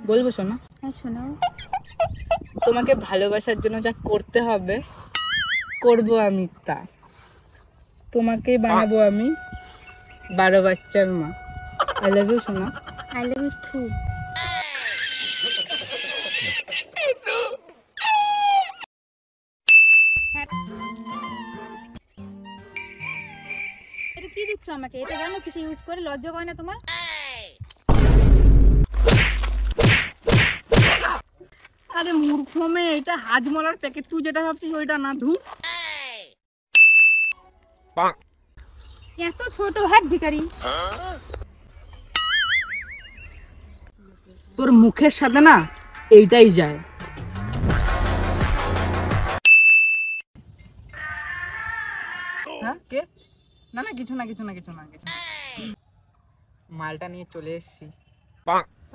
বলবো শোনো? হ্যাঁ শোনাও। তোমাকে ভালোবাসার জন্য যা করতে হবে করব আমি তা। তোমাকে বানাবো আমি 12 বাচ্চার মা। আই লাভ ইউ সোনা। I love you too. এটা কি দিচ্ছ আমাকে? এটা জানো কিছু ইউজ করে লজ্জা করে না তোমার? আরে মূর্খ মেয়ে, এটা হাজমলার প্যাকেট, তুই যেটা ভাবছিস ওইটা না। ধুর, এত ছোট হাত ভিখারি। তোর মুখের সাথে না এইটাই যায়। হ্যাঁ কে? না না কিছু না কিছু না কিছু না কিছু না, মালটা নিয়ে চলে এসেছি।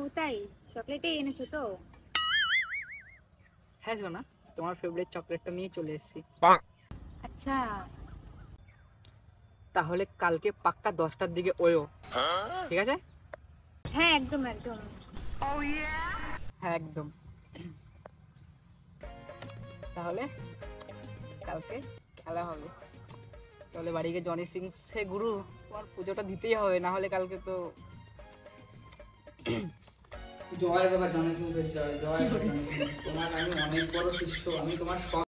ও তাই? চকলেটই এনেছো তো? হ্যাঁ শোনা, তোমার ফেভারিট চকলেটটা নিয়ে চলে এসেছি। আচ্ছা। তাহলে কালকে পাক্কা 10টার দিকে ওয়ো, ঠিক আছে? হ্যাঁ একদম একদম। হ্যাঁ একদম। তাহলে কালকে খেলা হবে। তাহলে বাড়ি গিয়ে জনি সিং সে গুরু তোমার পুজোটা দিতেই হবে, না হলে কালকে তো। জয় বাবা জনি সিং এর জয়, জয় বাবা জনি সিং। তোমার আমি অনেক বড় শিষ্য, আমি তোমার সব।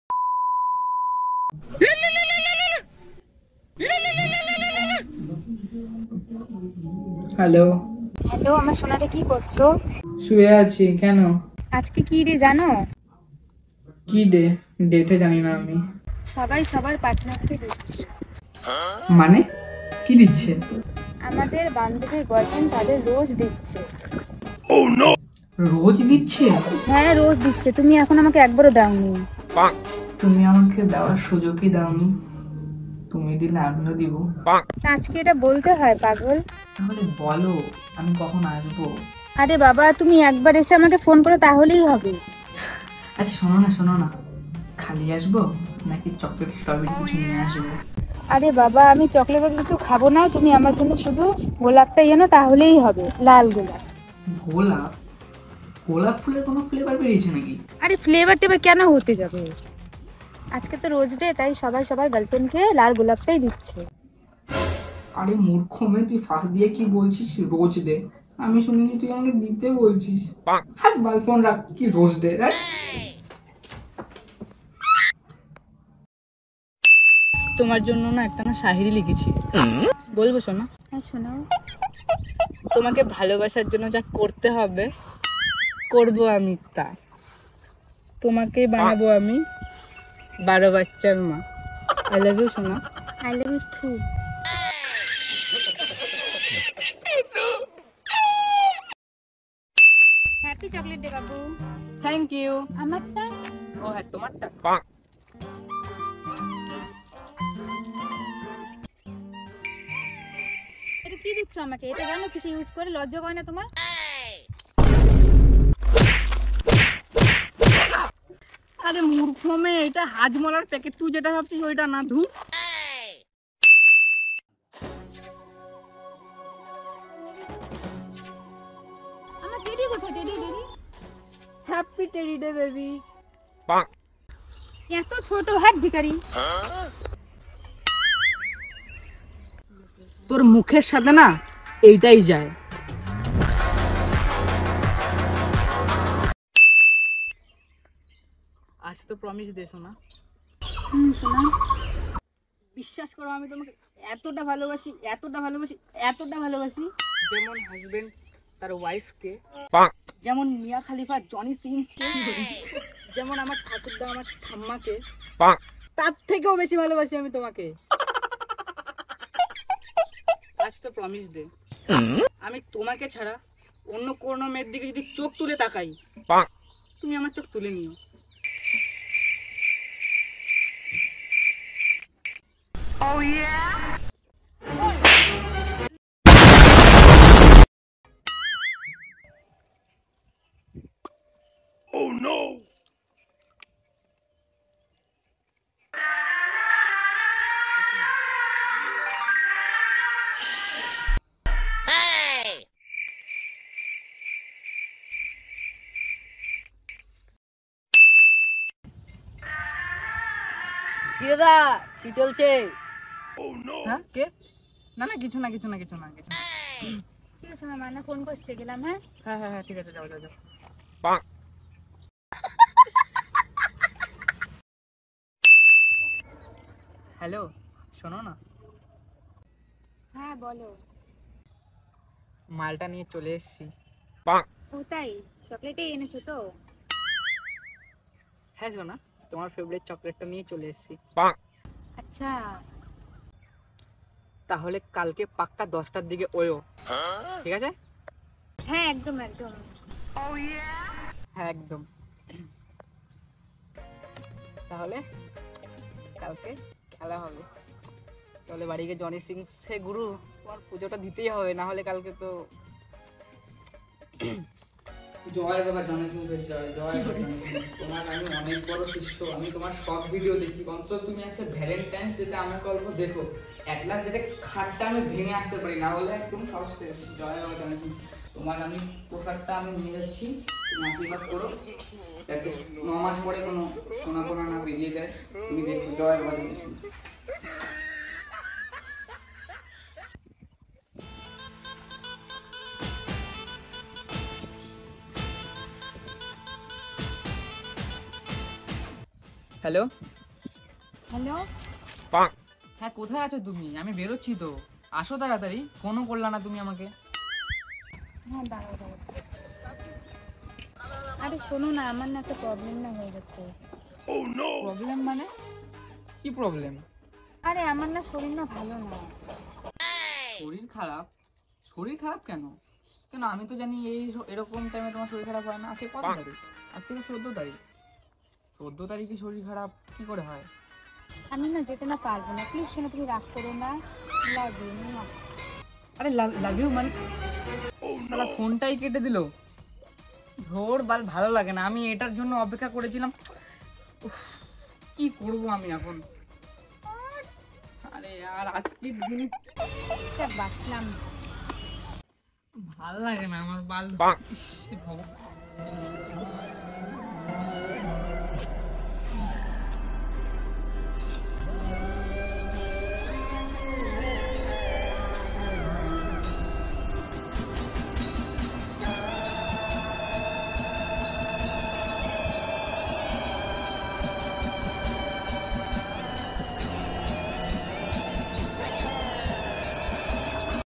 হ্যালো। হ্যালো, আমার সোনাটা কি করছো? শুয়ে আছি। কেন? আজকে কি রে জানো? কি ডে? ডেটে জানি না আমি। সবাই সবার পার্টনারকে দিচ্ছে। মানে কি দিচ্ছে? আমাদের বান্ধবীর বয়ফ্রেন্ড তাদের রোজ দিচ্ছে। রোজ দিচ্ছে? হ্যাঁ রোজ দিচ্ছে, তুমি এখন আমাকে একবারও দাওনি। তুমি আমাকে দেওয়ার সুযোগই দাওনি, তুমি দিলে আমিও দিব। তা আজকে এটা বলতে হয় পাগল? তাহলে বলো আমি কখন আসবো? আরে বাবা, তুমি একবার এসে আমাকে ফোন করো তাহলেই হবে। আচ্ছা শোনো না শোনো না, খালি আসবো নাকি চকলেট স্ট্রবেরি কিছু নিয়ে আসবো? আরে বাবা, আমি চকলেট কিছু খাবো না, তুমি আমার জন্য শুধু গোলাপটা এনো তাহলেই হবে, লাল গোলাপ। গোলাপ? গোলাপ ফুলের কোনো ফ্লেভার বেরিয়েছে নাকি? আরে ফ্লেভার টেভার কেন হতে যাবে? আজকে তো রোজ ডে, তাই সবাই সবার গার্লফ্রেন্ডকে লাল গোলাপটাই দিচ্ছে। আরে মূর্খ মেয়ে, তুই ফাঁস দিয়ে কি বলছিস রোজ দে? আমি শুনিনি তুই আমাকে দিতে বলছিস। হ্যাঁ বালফোন রাখ, কি রোজ দে? তোমার জন্য না একটা না শায়রি লিখেছি, বলবো শোনা? হ্যাঁ শোনাও। তোমাকে ভালোবাসার জন্য যা করতে হবে করব আমি তা। তোমাকে বানাবো আমি 12 বাচ্চার মা। আই লাভ ইউ সোনা। I love you too. Happy chocolate day বাবু। Thank you. আমারটা? ও হ্যাঁ তোমারটা। এটা কি দিচ্ছ আমাকে? এটা জানো কিছু ইউজ করে লজ্জা করে না তোমার? আরে মূর্খ মেয়ে, এটা হাজমলার প্যাকেট, তুই যেটা ভাবছিস ওইটা না। ধুর, আমার টেডি কোথায়? Teddy teddy. Happy teddy day baby. এত ছোট হাত ভিখারি। তোর মুখের সাথে না এইটাই যায়। আজ তো প্রমিস দে সোনা। শোনা। বিশ্বাস করো আমি তোমাকে এতটা ভালোবাসি, এতটা ভালোবাসি, এতটা ভালোবাসি, যেমন হাজবেন্ড তার ওয়াইফকে, যেমন মিয়া খালিফা জনি সিংসকে, যেমন আমার ঠাকুরদা আমার ঠাম্মাকে, তার থেকেও বেশি ভালোবাসি আমি তোমাকে। আজ তো প্রমিস দে, আমি তোমাকে ছাড়া অন্য কোনো মেয়ের দিকে যদি চোখ তুলে তাকাই, তুমি আমার চোখ তুলে নিও। Oh yeah? Oh no! কি দাদা কি চলছে? হ্যাঁ কে? না না কিছু না কিছু না কিছু না কিছু না। ঠিক আছে, আমার মানা ফোন করছে, গেলাম। হ্যাঁ হ্যাঁ হ্যাঁ হ্যাঁ ঠিক আছে, যাও যাও যাও। হ্যালো, শোনো না, হ্যাঁ বলো। মালটা নিয়ে চলে এসেছি। ও তাই? চকলেটই এনেছো তো? হ্যাঁ শোনা, তোমার ফেভারিট চকলেটটা নিয়ে চলে এসেছি। আচ্ছা। তাহলে কালকে পাক্কা 10টার দিকে ওয়ো, ঠিক আছে? হ্যাঁ একদম একদম। হ্যাঁ একদম। তাহলে কালকে খেলা হবে, তাহলে বাড়ি গিয়ে জনি সিং সে গুরু তোমার পুজোটা দিতেই হবে, না হলে কালকে তো জয় বাবা জনি সিং এর জয়, জয় বাবা জনি সিং। তোমার আমি অনেক বড় শিষ্য, আমি তোমার সব ভিডিও দেখি। অন্তত তুমি আজকে ভ্যালেন্টাইন্স ডেতে আমাকে অল্প দেখো, এক লাখ যাতে খাটটা আমি ভেঙে আসতে পারি, না হলে একদম সব শেষ। জয় বাবা জনি সিং। তোমার আমি প্রসাদটা আমি নিয়ে যাচ্ছি, তুমি আশীর্বাদ করো যাতে 9 মাস পরে কোনো সোনা পোনা না বেরিয়ে যায়। তুমি দেখো, জয় বাবা জনি সিং। হ্যালো। হ্যালো। হ্যাঁ কোথায় আছো তুমি? আমি বেরোচ্ছি তো, আসো তাড়াতাড়ি, ফোনও করলা না তুমি আমাকে। হ্যাঁ দাঁড়াও দাঁড়াও। আরে শোনো না, আমার না একটা প্রবলেম না হয়ে গেছে। প্রবলেম মানে? কি প্রবলেম? আরে আমার না শরীর না ভালো না। শরীর খারাপ? শরীর খারাপ কেন? কেন আমি তো জানি এরকম টাইমে তোমার শরীর খারাপ হয় না। আজকে কত তারিখ? আজকে তো 14 তারিখ। 14 তারিখে শরীর খারাপ কি করে হয়? আমি না যেতে না পারবো না, প্লিজ শোনো, তুমি রাগ করো না। Love you. আরে লাভ ইউ মানে শালা ফোনটাই কেটে দিল। ভোর বাল ভালো লাগে না, আমি এটার জন্য অপেক্ষা করেছিলাম। উফ, কি করব আমি এখন? আরে আর আজকের দিনে বাঁচলাম। ভাল লাগে না আমার বাল। ইস, ভগবান।